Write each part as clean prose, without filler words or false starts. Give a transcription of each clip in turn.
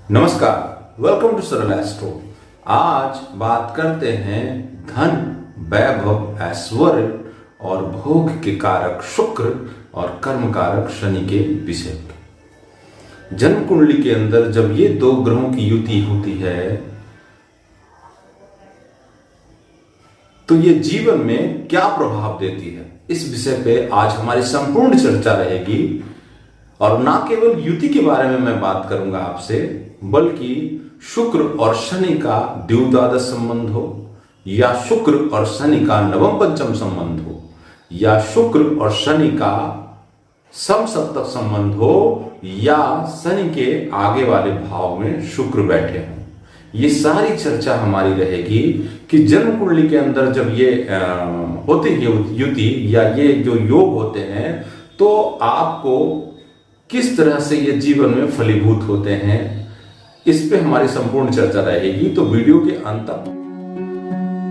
नमस्कार, welcome to सरल astro. आज बात करते हैं धन, वैभव, ऐश्वर्य और भोग के कारक शुक्र और कर्म कारक शनि के विषय पे। जन्म कुंडली के अंदर जब ये दो ग्रहों की युति होती है तो ये जीवन में क्या प्रभाव देती है, इस विषय पे आज हमारी संपूर्ण चर्चा रहेगी। और ना केवल युति के बारे में मैं बात करूंगा आपसे, बल्कि शुक्र और शनि का द्विद्वादश संबंध हो, या शुक्र और शनि का नवम पंचम संबंध हो, या शुक्र और शनि का समसप्तक संबंध हो, या शनि के आगे वाले भाव में शुक्र बैठे हों। ये सारी चर्चा हमारी रहेगी कि जन्म कुंडली के अंदर जब ये होती है युति या ये जो योग होते हैं, तो आपको किस तरह से ये जीवन में फलीभूत होते हैं, इस पे हमारी संपूर्ण चर्चा रहेगी। तो वीडियो के अंत तक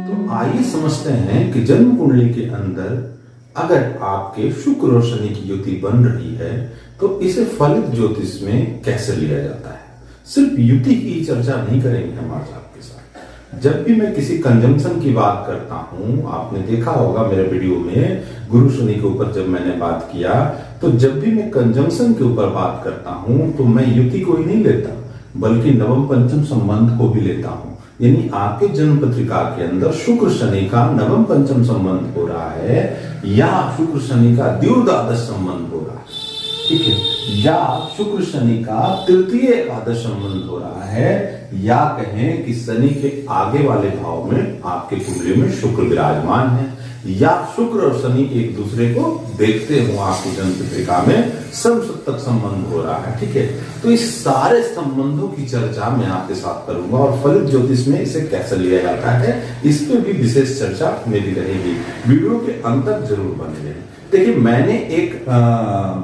तो आइए समझते हैं कि जन्म कुंडली के अंदर अगर आपके शुक्र और शनि की युति बन रही है तो इसे फलित ज्योतिष में कैसे लिया जाता है। सिर्फ युति की चर्चा नहीं करेंगे हम आज आपके साथ। जब भी मैं किसी कंजंक्शन की बात करता हूं, आपने देखा होगा मेरे वीडियो में गुरु शनि के ऊपर जब मैंने बात किया, तो जब भी मैं कंजंक्शन के ऊपर बात करता हूं तो मैं युति को ही नहीं लेता, बल्कि नवम पंचम संबंध को भी लेता हूं। यानी आपके जन्म पत्रिका के अंदर शुक्र शनि का नवम पंचम संबंध हो रहा है, या शुक्र शनि का द्विद्वादश संबंध हो रहा है, ठीक है, या शुक्र शनि का तृतीय एकादश संबंध हो रहा है, या कहें कि शनि के आगे वाले भाव में आपके कुंडली में शुक्र विराजमान है, या शुक्र और शनि एक दूसरे को देखते हो आपकी जन्म पत्रिका में समसप्तक संबंध हो रहा है, ठीक है। तो इस सारे संबंधों की चर्चा मैं आपके साथ करूंगा और फलित ज्योतिष में इसे कैसे लिया जाता है, इस पे भी विशेष चर्चा मेरी रहेगी। वीडियो के अंत तक जरूर बने रहें। देखिए, मैंने एक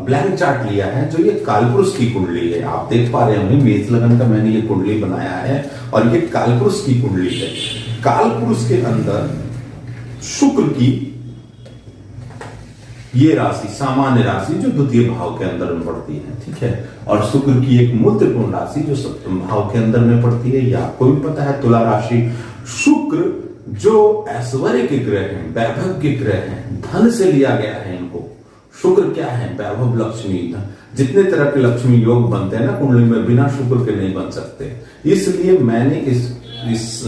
ब्लैंक चार्ट लिया है जो ये कालपुरुष की कुंडली है। आप देख पा रहे होंगे मेष लगन का मैंने ये कुंडली बनाया है और ये कालपुरुष की कुंडली है। कालपुरुष के अंदर शुक्र की ये राशि सामान्य राशि जो द्वितीय भाव के अंदर में पड़ती है, ठीक है, और शुक्र की एक मूल त्रिकोण राशि जो सप्तम भाव के अंदर में पड़ती है, ये आपको भी पता है, तुला राशि। शुक्र जो ऐश्वर्य के ग्रह हैं, वैभव के ग्रह हैं, धन से लिया गया है इनको। शुक्र क्या है? वैभव, लक्ष्मी, धन। जितने तरह के लक्ष्मी योग बनते हैं ना कुंडली में, बिना शुक्र के नहीं बन सकते। इसलिए मैंने इस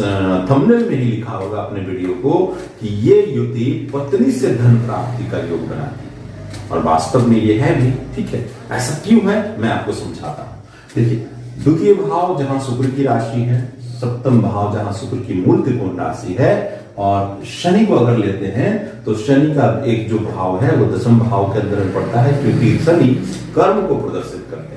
थंबनेल में ही लिखा होगा अपने वीडियो को कि ये युति पत्नी से धन प्राप्ति का योग बनाती है, और वास्तव में ये है भी, ठीक है। ऐसा क्यों है मैं आपको समझाता हूं। देखिए, द्वितीय भाव जहां शुक्र की राशि है, सप्तम भाव जहां शुक्र की मूल त्रिकोण राशि है, और शनि को अगर लेते हैं तो शनि का एक जो भाव है वो दशम भाव के अंदर पड़ता है, क्योंकि शनि कर्म को प्रदर्शित करते हैं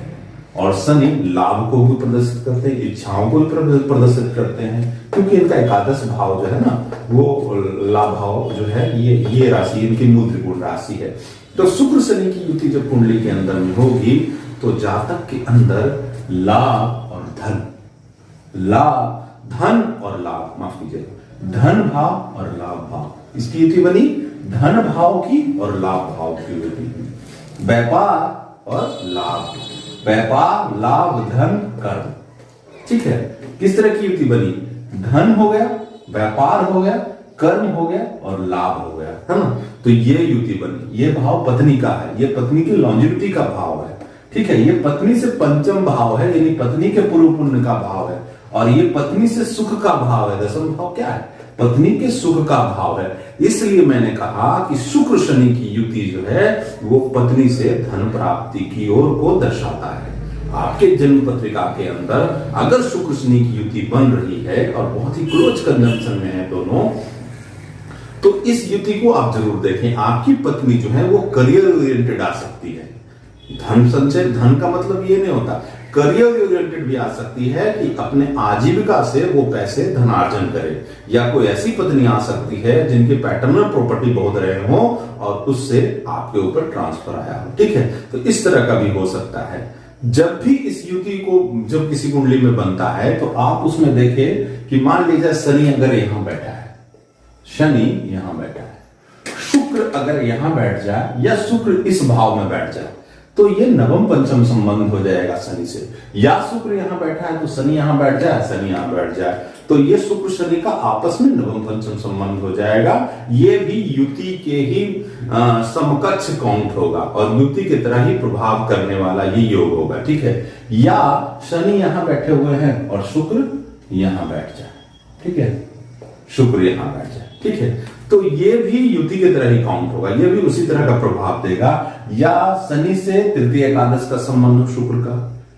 और शनि लाभ को भी प्रदर्शित करते हैं, इच्छाओं को भी प्रदर्शित करते हैं, क्योंकि इनका एकादश भाव जो है ना, वो लाभ भाव जो है, ये राशि इनकी मूल त्रिकोण राशि है। तो शुक्र शनि की युति जब कुंडली के अंदर में होगी तो जातक के अंदर लाभ और धन, धन और लाभ, माफ कीजिए, धन भाव और लाभ भाव, इसकी युति बनी धन भाव की और लाभ भाव की युति। व्यापार और लाभ, व्यापार, लाभ, धन, कर्म, ठीक है। किस तरह की युति बनी? धन हो गया, व्यापार हो गया, कर्म हो गया और लाभ हो गया, है ना। तो ये युति बनी। ये भाव पत्नी का है, ये पत्नी की लॉन्जिविटी का भाव है, ठीक है। ये पत्नी से पंचम भाव है, यानी पत्नी के पूर्व पुण्य का भाव है, और ये पत्नी से सुख का भाव है। दशम भाव क्या है? पत्नी के सुख का भाव है। इसलिए मैंने कहा कि शुक्र शनि की युति जो है वो पत्नी से धन प्राप्ति की ओर को दर्शाता है। आपके जन्म पत्रिका के अंदर अगर शुक्र शनि की युति बन रही है और बहुत ही क्लोज कंजंक्शन में है दोनों, तो इस युति को आप जरूर देखें। आपकी पत्नी जो है वो करियर ओरिएंटेड आ सकती है। धन संचय, धन का मतलब ये नहीं होता, करियर ओरिएंटेड भी आ सकती है कि अपने आजीविका से वो पैसे धनार्जन करे, या कोई ऐसी पत्नी आ सकती है जिनके पैटर्नल प्रॉपर्टी बहुत रहे हो और उससे आपके ऊपर ट्रांसफर आया हो, ठीक है। तो इस तरह का भी हो सकता है। जब भी इस युति को जब किसी कुंडली में बनता है तो आप उसमें देखें कि मान लीजिए शनि अगर यहां बैठा है, शनि यहां बैठा है, शुक्र अगर यहां बैठ जाए या शुक्र इस भाव में बैठ जाए, तो ये नवम पंचम संबंध हो जाएगा शनि से। या शुक्र यहां बैठा है तो शनि यहां बैठ जाए, शनि यहां बैठ जाए, तो ये शुक्र शनि का आपस में नवम पंचम संबंध हो जाएगा। ये भी युति के ही समकक्ष काउंट होगा और युति की तरह ही प्रभाव करने वाला ये योग होगा, ठीक है। या शनि यहां बैठे हुए हैं और शुक्र यहां बैठ जाए, ठीक है, शुक्र यहां बैठ जाए, ठीक है, तो ये भी युति की तरह ही काउंट होगा, ये भी उसी तरह का प्रभाव देगा। या शनि से तृतीय एकादश का संबंध हो शुक्र का,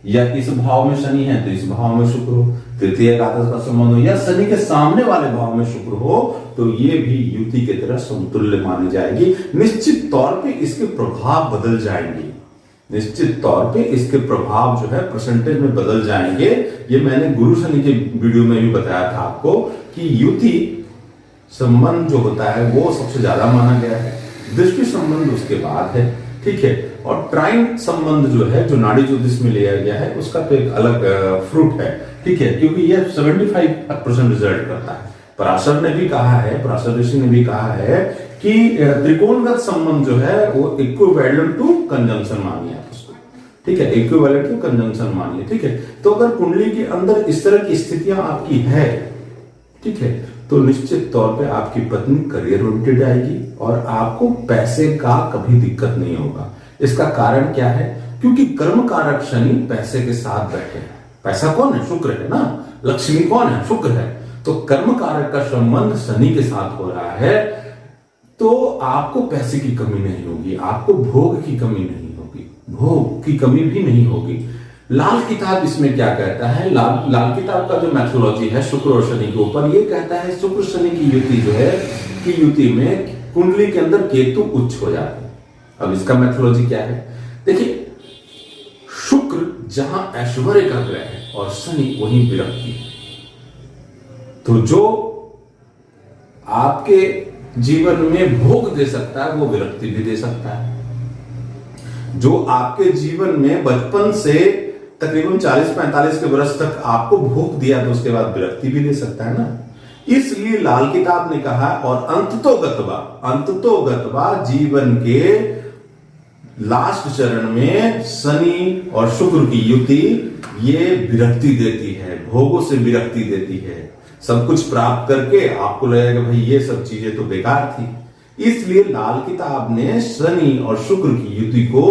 या इस भाव में शनि है तो इस भाव में शुक्र हो, तृतीय एकादश का संबंध हो, या शनि के सामने वाले भाव में शुक्र हो, तो ये भी युति की तरह समतुल्य मानी जाएगी। निश्चित तौर पे इसके प्रभाव बदल जाएंगे, निश्चित तौर पे इसके प्रभाव जो है परसेंटेज में बदल जाएंगे। ये मैंने गुरु शनि के वीडियो में भी बताया था आपको कि युति संबंध जो होता है वो सबसे ज्यादा माना गया है, दृष्टि संबंध उसके बाद है, ठीक है, और ट्राइन संबंध जो है जो नाड़ी ज्योतिष में लिया गया है उसका तो एक अलग फ्रूट है, ठीक है, क्योंकि ये 75% रिजल्ट करता है। पराशर ने भी कहा है, पराशर ऋषि ने भी कहा है कि त्रिकोणगत संबंध जो है वो इक्विवेलेंट टू कंजंक्शन मानिए आप उसको, ठीक है, इक्विवेलेंट टू कंजंक्शन मानिए, ठीक है। तो अगर कुंडली के अंदर इस तरह की स्थितियां आपकी है, ठीक है, तो निश्चित तौर पे आपकी पत्नी करियर ओरिएंटेड आएगी और आपको पैसे का कभी दिक्कत नहीं होगा। इसका कारण क्या है? क्योंकि कर्म कारक शनि पैसे के साथ बैठे हैं। पैसा कौन है? शुक्र है ना। लक्ष्मी कौन है? शुक्र है। तो कर्म कारक का संबंध शनि के साथ हो रहा है, तो आपको पैसे की कमी नहीं होगी, आपको भोग की कमी नहीं होगी, भोग की कमी भी नहीं होगी। लाल किताब इसमें क्या कहता है? लाल किताब का जो मैथोलॉजी है शुक्र और शनि के ऊपर, ये कहता है शुक्र शनि की युति जो है कि युति में कुंडली के अंदर केतु उच्च हो जाते हैं। अब इसका मैथोलॉजी क्या है? देखिए, शुक्र जहां ऐश्वर्य का ग्रह है और शनि वहीं विरक्ति है, तो जो आपके जीवन में भोग दे सकता है वो विरक्ति भी दे सकता है। जो आपके जीवन में बचपन से तकरीबन 40-45 के वर्ष तक आपको भोग दिया तो उसके बाद विरक्ति भी दे सकता है ना। इसलिए लाल किताब ने कहा, और अंततोगतवा जीवन के लास्ट चरण में शनि और शुक्र की युति ये विरक्ति देती है, भोगों से विरक्ति देती है। सब कुछ प्राप्त करके आपको लगेगा भाई ये सब चीजें तो बेकार थी। इसलिए लाल किताब ने शनि और शुक्र की युति को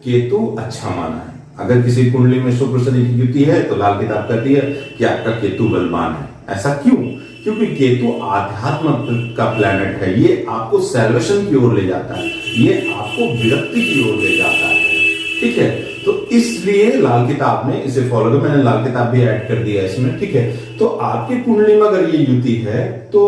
केतु अच्छा माना है। अगर किसी कुंडली में शुक्र शनि की युति है तो लाल किताब कहती है कि आपका केतु बलवान है। ऐसा क्यों? क्योंकि केतु आध्यात्म का प्लैनेट है, ये आपको सैल्वेशन की ओर ले जाता है, ये आपको विरक्ति की ओर ले जाता है, ठीक है। तो इसलिए लाल किताब ने इसे फॉलो किया। मैंने लाल किताब भी ऐड कर दिया इसमें, ठीक है। तो आपकी कुंडली में अगर ये युति है तो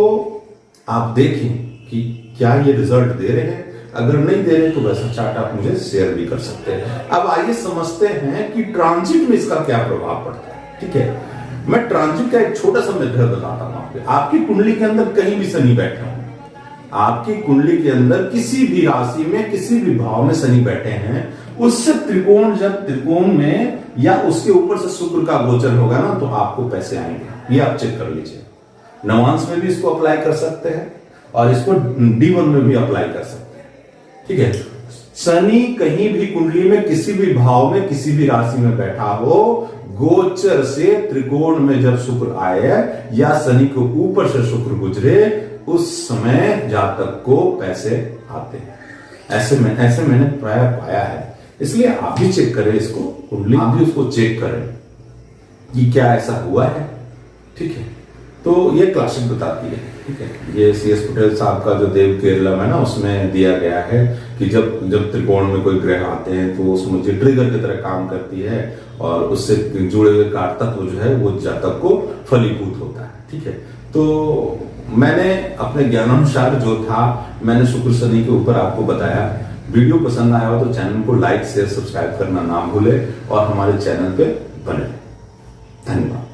आप देखें कि क्या ये रिजल्ट दे रहे हैं। अगर नहीं दे रहे तो वैसा चार्ट आप मुझे शेयर भी कर सकते हैं। अब आइए समझते हैं कि ट्रांजिट में इसका क्या प्रभाव पड़ता है, ठीक है। मैं ट्रांजिट का एक छोटा सा मेथड बताता हूं आपको। आपकी कुंडली के अंदर कहीं भी शनि बैठा हो, आपकी कुंडली के अंदर किसी भी राशि में किसी भी भाव में शनि बैठे हैं, उससे त्रिकोण जब त्रिकोण में या उसके ऊपर से शुक्र का गोचर होगा ना, तो आपको पैसे आएंगे। ये आप चेक कर लीजिए। नवांश में भी इसको अप्लाई कर सकते हैं और इसको D1 में भी अप्लाई कर सकते हैं, ठीक है। शनि कहीं भी कुंडली में किसी भी भाव में किसी भी राशि में बैठा हो, गोचर से त्रिकोण में जब शुक्र आए या शनि के ऊपर से शुक्र गुजरे, उस समय जातक को पैसे आते हैं। ऐसे मैंने प्राय पाया है। इसलिए आप भी चेक करें इसको, कुंडली आप भी उसको चेक करें कि क्या ऐसा हुआ है, ठीक है। तो ये क्लासिक बताती है, ठीक है। ये CS पटेल साहब का जो देव केरलम है ना, उसमें दिया गया है कि जब त्रिकोण में कोई ग्रह आते हैं तो उसमें जो ट्रिगर की तरह काम करती है और उससे जुड़े हुए कारक तत्व जो है वो जातक को फलीभूत होता है, ठीक है। तो मैंने अपने ज्ञानानुसार जो था मैंने शुक्र शनि के ऊपर आपको बताया। वीडियो पसंद आया हो तो चैनल को लाइक शेयर सब्सक्राइब करना ना भूले और हमारे चैनल पे बने। धन्यवाद।